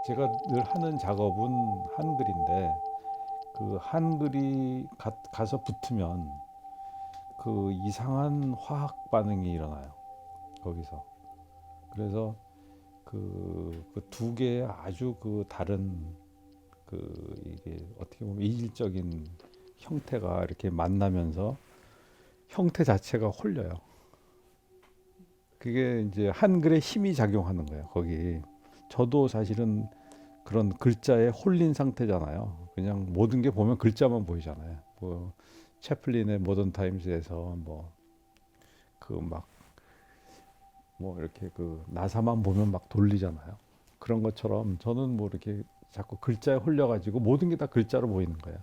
제가 늘 하는 작업은 한글인데 그 한글이 가서 붙으면 그 이상한 화학 반응이 일어나요. 거기서. 그래서 그 두 개의 아주 그 다른 이게 어떻게 보면 이질적인 형태가 이렇게 만나면서 형태 자체가 홀려요. 그게 이제 한글의 힘이 작용하는 거예요. 거기. 저도 사실은 그런 글자에 홀린 상태잖아요. 그냥 모든 게 보면 글자만 보이잖아요. 뭐 채플린의 모던 타임스에서 뭐 그 막 뭐 이렇게 그 나사만 보면 막 돌리잖아요. 그런 것처럼 저는 뭐 이렇게 자꾸 글자에 홀려가지고 모든 게 다 글자로 보이는 거예요.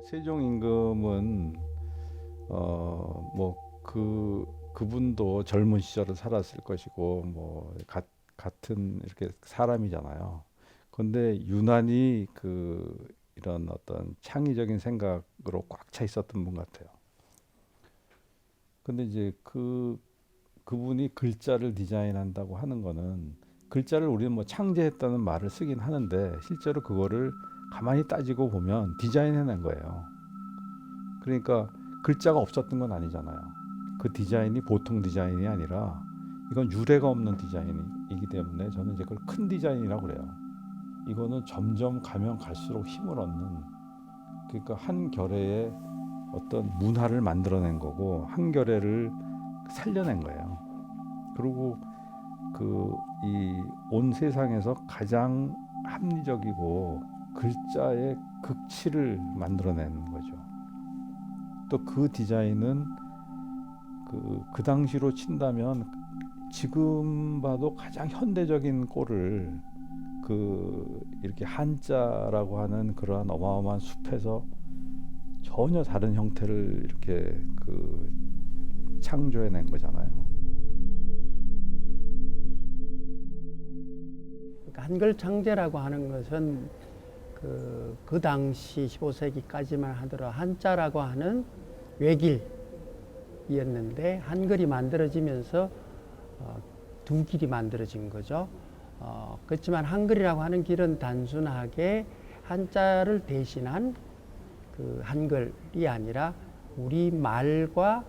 세종 임금은 뭐 그분도 젊은 시절을 살았을 것이고 뭐 같은 이렇게 사람이잖아요. 근데 유난히 이런 어떤 창의적인 생각으로 꽉 차 있었던 분 같아요. 근데 이제 그분이 글자를 디자인한다고 하는 거는 글자를 우리는 뭐 창제했다는 말을 쓰긴 하는데 실제로 그거를 가만히 따지고 보면 디자인해낸 거예요. 그러니까 글자가 없었던 건 아니잖아요. 그 디자인이 보통 디자인이 아니라 이건 유례가 없는 디자인이기 때문에 저는 이제 그걸 큰 디자인이라고 그래요. 이거는 점점 가면 갈수록 힘을 얻는, 그러니까 한 결의의 어떤 문화를 만들어낸 거고 한 결의를 살려낸 거예요. 그리고 이 온 세상에서 가장 합리적이고 글자의 극치를 만들어낸 거죠. 또 그 디자인은 그 당시로 친다면 지금 봐도 가장 현대적인 꼴을 이렇게 한자라고 하는 그러한 어마어마한 숲에서 전혀 다른 형태를 이렇게 창조해낸 거잖아요. 그러니까 한글 창제라고 하는 것은 그 당시 15세기까지만 하더라도 한자라고 하는 외길이었는데 한글이 만들어지면서 두 길이 만들어진 거죠. 그렇지만 한글이라고 하는 길은 단순하게 한자를 대신한 그 한글이 아니라 우리 말과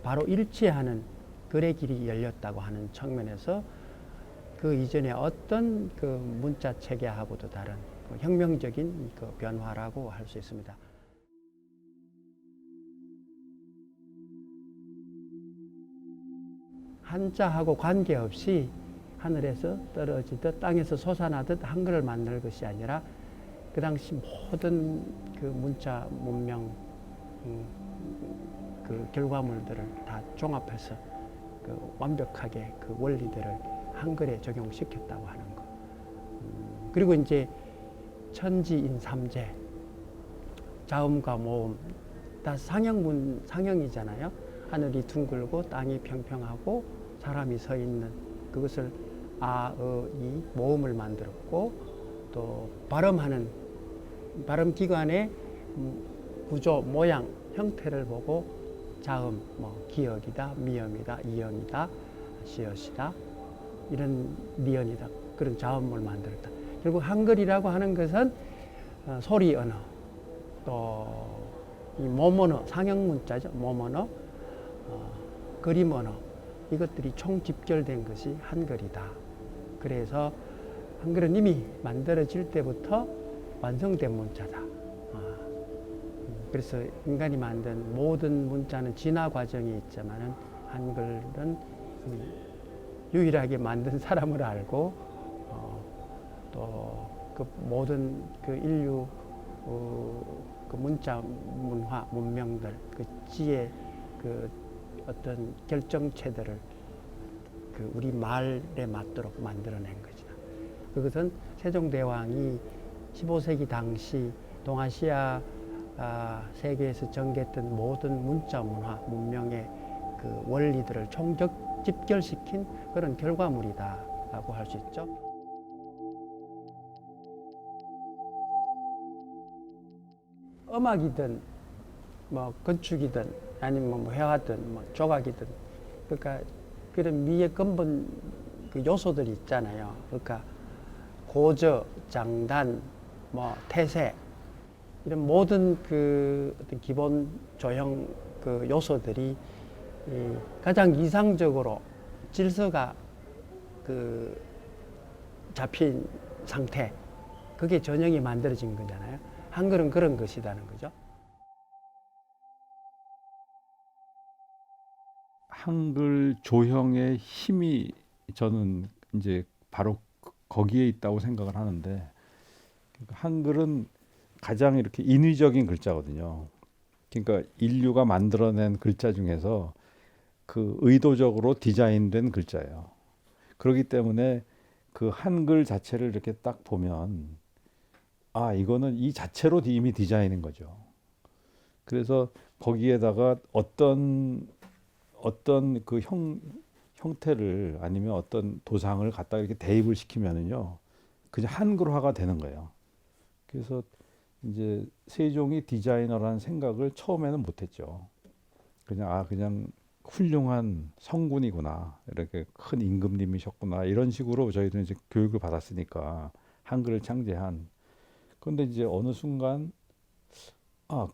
바로 일치하는 글의 길이 열렸다고 하는 측면에서 그 이전에 어떤 문자 체계하고도 다른 혁명적인 변화라고 할 수 있습니다. 한자하고 관계없이 하늘에서 떨어지듯 땅에서 솟아나듯 한글을 만들 것이 아니라 그 당시 모든 문자 문명 결과물들을 다 종합해서 완벽하게 원리들을 한글에 적용시켰다고 하는 것. 그리고 이제 천지인삼재, 자음과 모음 다 상형이잖아요. 하늘이 둥글고 땅이 평평하고 사람이 서 있는 그것을 이 모음을 만들었고, 또 발음하는 발음 기관의 구조, 모양, 형태를 보고 자음, 기역이다, 미음이다, 이음이다, 시옷이다, 이런 니언이다, 그런 자음을 만들었다. 결국 한글이라고 하는 것은 소리 언어, 또 이 몸 언어, 상형 문자죠. 몸 언어, 그림 언어, 이것들이 총집결된 것이 한글이다. 그래서 한글은 이미 만들어질 때부터 완성된 문자다. 그래서 인간이 만든 모든 문자는 진화 과정이 있지만은 한글은 유일하게 만든 사람을 알고 또 그 모든 인류 문자 문화 문명들 지혜 어떤 결정체들을 그 우리 말에 맞도록 만들어낸 거죠. 그것은 세종대왕이 15세기 당시 동아시아 세계에서 전개했던 모든 문자 문화, 문명의 그 원리들을 집결시킨 그런 결과물이다라고 할 수 있죠. 음악이든 뭐 건축이든 아니면 뭐 회화든 뭐 조각이든 그러니까 그런 미의 근본 그 요소들이 있잖아요. 그러니까 고저, 장단, 뭐 태세 이런 모든 그 어떤 기본 조형 그 요소들이 가장 이상적으로 질서가 그 잡힌 상태, 그게 전형이 만들어진 거잖아요. 한글은 그런 것이라는 거죠. 한글 조형의 힘이 저는 이제 바로 거기에 있다고 생각을 하는데, 그러니까 한글은 가장 이렇게 인위적인 글자거든요. 그러니까 인류가 만들어낸 글자 중에서 그 의도적으로 디자인된 글자예요. 그렇기 때문에 그 한글 자체를 이렇게 딱 보면 이거는 이 자체로 이미 디자인인 거죠. 그래서 거기에다가 어떤 그 형태를 아니면 어떤 도상을 갖다가 이렇게 대입을 시키면은요, 그냥 한글화가 되는 거예요. 그래서 이제 세종이 디자이너라는 생각을 처음에는 못했죠. 그냥 훌륭한 성군이구나, 이렇게 큰 임금님이셨구나, 이런 식으로 저희들은 이제 교육을 받았으니까 한글을 창제한. 그런데 이제 어느 순간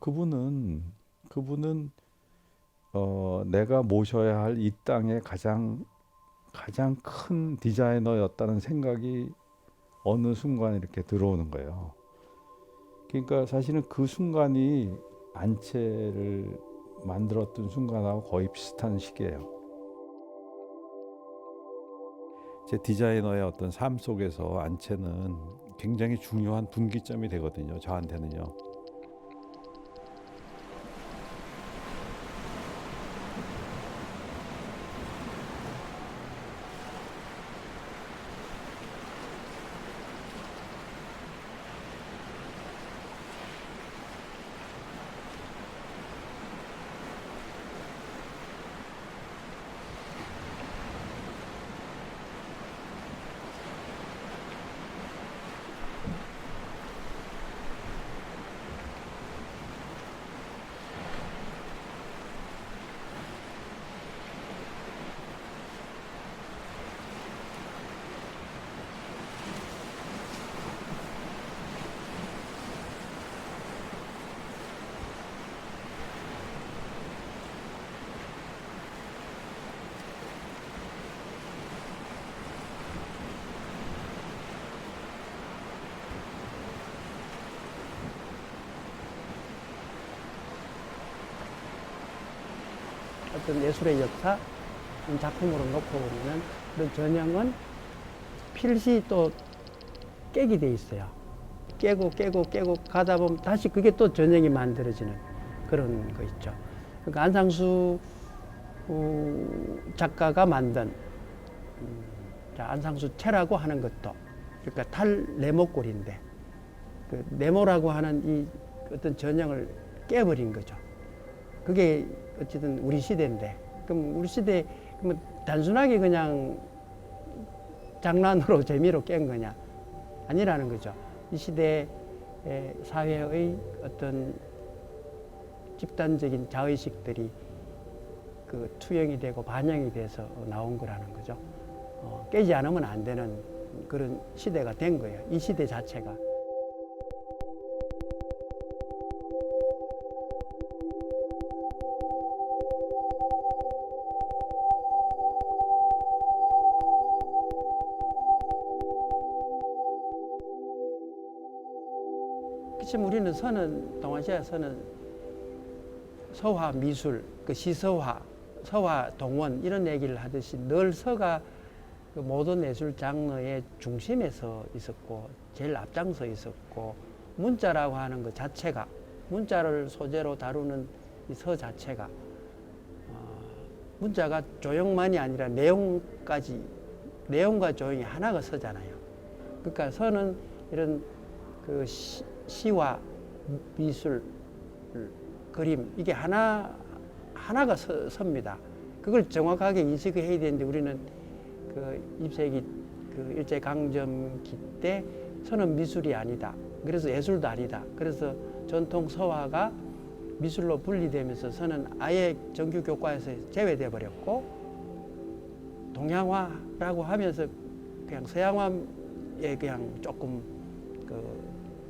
그분은 내가 모셔야 할 이 땅의 가장 큰 디자이너였다는 생각이 어느 순간 이렇게 들어오는 거예요. 그러니까 사실은 그 순간이 안채를 만들었던 순간하고 거의 비슷한 시기예요. 제 디자이너의 어떤 삶 속에서 안채는 굉장히 중요한 분기점이 되거든요, 저한테는요. 어떤 예술의 역사 작품으로 놓고 보면은 그런 전형은 필시 또 깨게 돼 있어요. 깨고 가다 보면 다시 그게 또 전형이 만들어지는 그런 거 있죠. 그러니까 안상수 작가가 만든 안상수 채라고 하는 것도 그러니까 탈 네모꼴인데 그 네모라고 하는 이 어떤 전형을 깨버린 거죠. 그게 어쨌든 우리 시대인데, 그럼 우리 시대 그러면 단순하게 그냥 장난으로 재미로 깬 거냐? 아니라는 거죠. 이 시대 사회의 어떤 집단적인 자의식들이 그 투영이 되고 반영이 돼서 나온 거라는 거죠. 깨지 않으면 안 되는 그런 시대가 된 거예요. 이 시대 자체가. 지금 우리는 동아시아에서는 서화 미술, 그 시서화, 서화 동원 이런 얘기를 하듯이 늘 서가 그 모든 예술 장르의 중심에서 있었고 제일 앞장서 있었고 문자라고 하는 것 자체가 문자를 소재로 다루는 이 서 자체가 문자가 조형만이 아니라 내용까지, 내용과 조형이 하나가 서잖아요. 그러니까 서는 이런 그 시와 미술, 그림, 이게 하나가 섭니다. 그걸 정확하게 인식을 해야 되는데 우리는 그 20세기 그 일제강점기 때 서는 미술이 아니다. 그래서 예술도 아니다. 그래서 전통 서화가 미술로 분리되면서 서는 아예 정규 교과에서 제외돼 버렸고, 동양화라고 하면서 그냥 서양화에 그냥 조금 그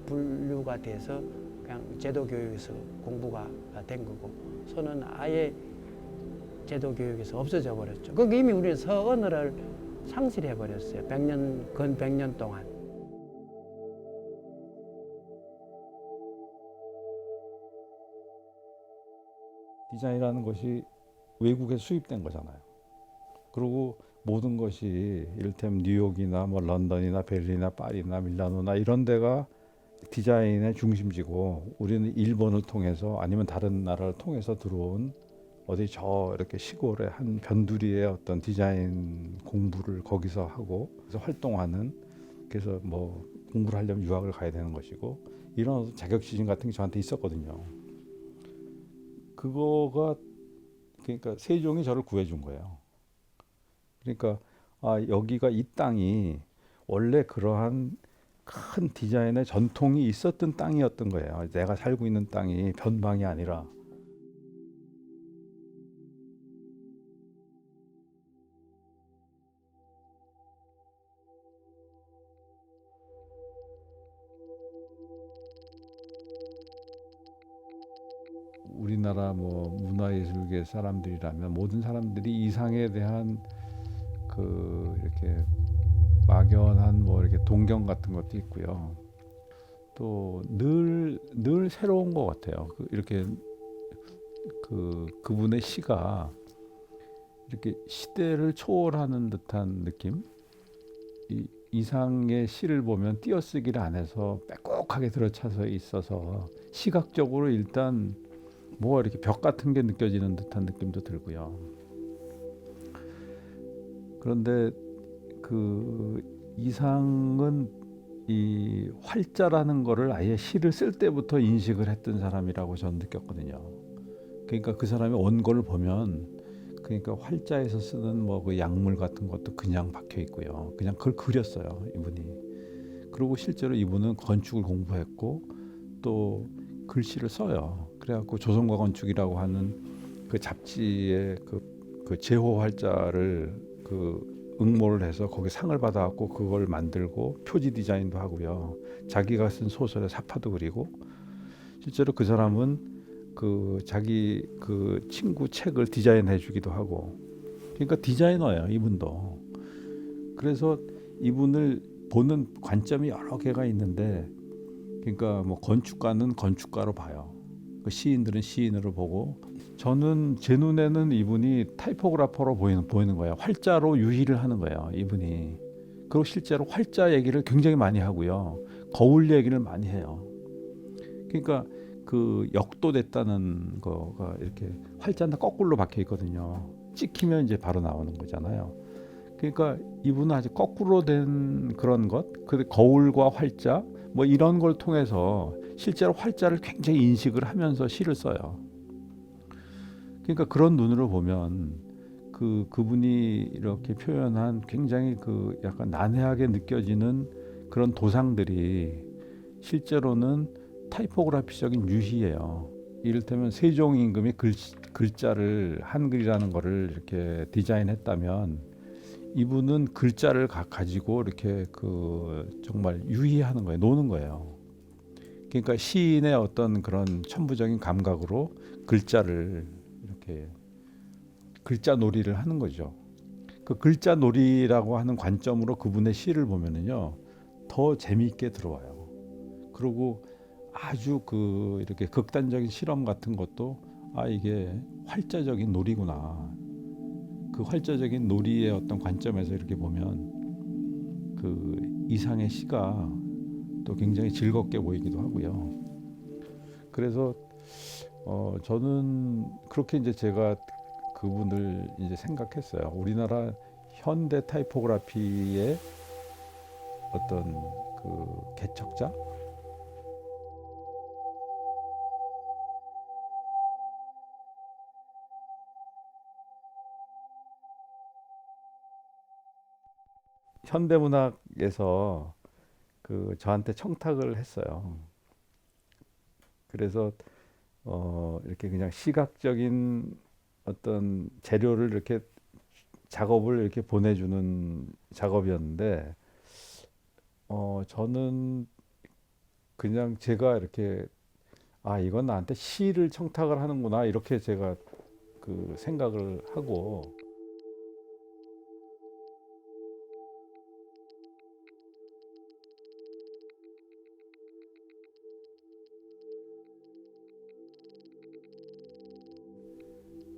분류가 돼서 그냥 제도 교육에서 공부가 된 거고, 서는 아예 제도 교육에서 없어져 버렸죠. 그 이미 우리는 서 언어를 상실해 버렸어요. 근 100년 동안. 디자인이라는 것이 외국에 수입된 거잖아요. 그리고 모든 것이 이를테면 뉴욕이나 뭐 런던이나 베를린이나 파리나 밀라노나 이런 데가 디자인의 중심지고, 우리는 일본을 통해서 아니면 다른 나라를 통해서 들어온 어디 저 이렇게 시골의 한 변두리의 어떤 디자인 공부를 거기서 하고 그래서 활동하는, 그래서 뭐 공부를 하려면 유학을 가야 되는 것이고, 이런 자격지심 같은 게 저한테 있었거든요. 그거가 그러니까 세종이 저를 구해준 거예요. 그러니까 여기가, 이 땅이 원래 그러한 큰 디자인의 전통이 있었던 땅이었던 거예요. 내가 살고 있는 땅이 변방이 아니라. 우리나라 뭐 문화예술계 사람들이라면 모든 사람들이 이상에 대한 그 이렇게 막연한 뭐 이렇게 동경 같은 것도 있고요. 또 늘 새로운 것 같아요. 이렇게 그분의 시가 이렇게 시대를 초월하는 듯한 느낌. 이상의 시를 보면 띄어쓰기를 안 해서 빼곡하게 들어차서 있어서 시각적으로 일단 뭐 이렇게 벽 같은 게 느껴지는 듯한 느낌도 들고요. 그런데 그 이상은 이 활자라는 거를 아예 시를 쓸 때부터 인식을 했던 사람이라고 저는 느꼈거든요. 그러니까 그 사람의 원고를 보면, 그러니까 활자에서 쓰는 뭐 그 약물 같은 것도 그냥 박혀 있고요. 그냥 그걸 그렸어요, 이분이. 그리고 실제로 이분은 건축을 공부했고 또 글씨를 써요. 그래갖고 조선과 건축이라고 하는 그 잡지의 그 제호 활자를 응모를 해서 거기 상을 받아갖고 그걸 만들고 표지 디자인도 하고요. 자기가 쓴 소설의 사파도 그리고, 실제로 그 사람은 자기 친구 책을 디자인해주기도 하고, 그러니까 디자이너예요, 이분도. 그래서 이분을 보는 관점이 여러 개가 있는데, 그러니까 뭐 건축가는 건축가로 봐요. 그 시인들은 시인으로 보고, 저는 제 눈에는 이분이 타이포그라퍼로 보이는 거예요. 활자로 유희를 하는 거예요, 이분이. 그리고 실제로 활자 얘기를 굉장히 많이 하고요. 거울 얘기를 많이 해요. 그러니까 그 역도됐다는 거가 이렇게 활자는 거꾸로 박혀 있거든요. 찍히면 이제 바로 나오는 거잖아요. 그러니까 이분은 아주 거꾸로 된 그런 것, 그 거울과 활자 뭐 이런 걸 통해서 실제로 활자를 굉장히 인식을 하면서 시를 써요. 그러니까 그런 눈으로 보면 그분이 이렇게 표현한 굉장히 약간 난해하게 느껴지는 그런 도상들이 실제로는 타이포그라피적인 유희예요. 이를테면 세종 임금이 글자를 한글이라는 거를 이렇게 디자인했다면, 이분은 글자를 가지고 이렇게 정말 유희하는 거예요. 노는 거예요. 그러니까 시인의 어떤 그런 천부적인 감각으로 글자를 이렇게 글자 놀이를 하는 거죠. 그 글자 놀이라고 하는 관점으로 그분의 시를 보면은요, 더 재미있게 들어와요. 그리고 아주 이렇게 극단적인 실험 같은 것도 이게 활자적인 놀이구나. 그 활자적인 놀이의 어떤 관점에서 이렇게 보면 이상의 시가 또 굉장히 즐겁게 보이기도 하고요. 그래서 저는 그렇게 이제 제가 그분을 이제 생각했어요. 우리나라 현대 타이포그라피의 어떤 그 개척자? 현대문학에서 그 저한테 청탁을 했어요. 그래서 이렇게 그냥 시각적인 어떤 재료를 이렇게 작업을 이렇게 보내주는 작업이었는데 저는 그냥 제가 이렇게 아 이건 나한테 시를 청탁을 하는구나 이렇게 제가 그 생각을 하고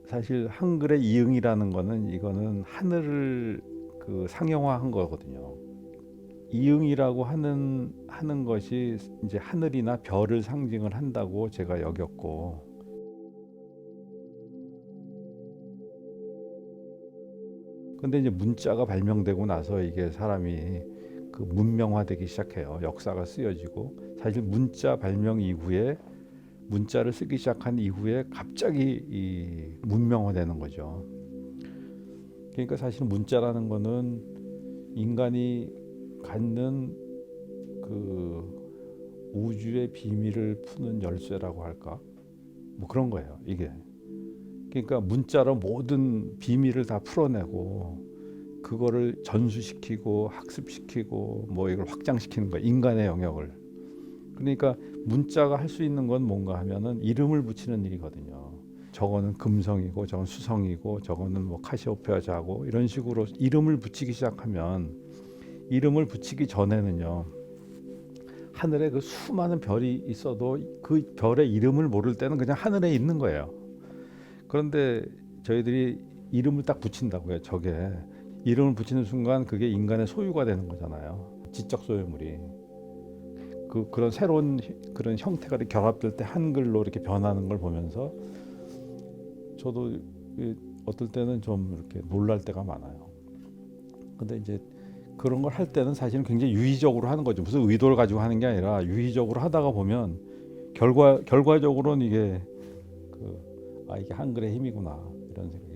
사실 한글의 이응이라는 거는 이거는 하늘을 그 상용화한 거거든요. 이응이라고 하는 것이 이제 하늘이나 별을 상징을 한다고 제가 여겼고, 근데 이제 문자가 발명되고 나서 이게 사람이 그 문명화되기 시작해요. 역사가 쓰여지고 사실 문자 발명 이후에 문자를 쓰기 시작한 이후에 갑자기 이 문명화되는 거죠. 그러니까 사실 문자라는 거는 인간이 갖는 그 우주의 비밀을 푸는 열쇠라고 할까? 뭐 그런 거예요, 이게. 그러니까 문자로 모든 비밀을 다 풀어내고 그거를 전수시키고 학습시키고 뭐 이걸 확장시키는 거예요, 인간의 영역을. 그러니까 문자가 할 수 있는 건 뭔가 하면은 이름을 붙이는 일이거든요. 저거는 금성이고 저건 수성이고 저거는 뭐 카시오페아자고 이런 식으로 이름을 붙이기 시작하면 이름을 붙이기 전에는요. 하늘에 그 수많은 별이 있어도 그 별의 이름을 모를 때는 그냥 하늘에 있는 거예요. 그런데 저희들이 이름을 딱 붙인다고요. 저게 이름을 붙이는 순간 그게 인간의 소유가 되는 거잖아요. 지적 소유물이. 그런 새로운 그런 형태가 이렇게 결합될 때 한글로 이렇게 변하는 걸 보면서 저도 어떨 때는 좀 이렇게 놀랄 때가 많아요. 근데 이제 그런 걸 할 때는 사실은 굉장히 유의적으로 하는 거죠. 무슨 의도를 가지고 하는 게 아니라 유의적으로 하다가 보면 결과적으로는 이게 이게 한글의 힘이구나 이런 생각.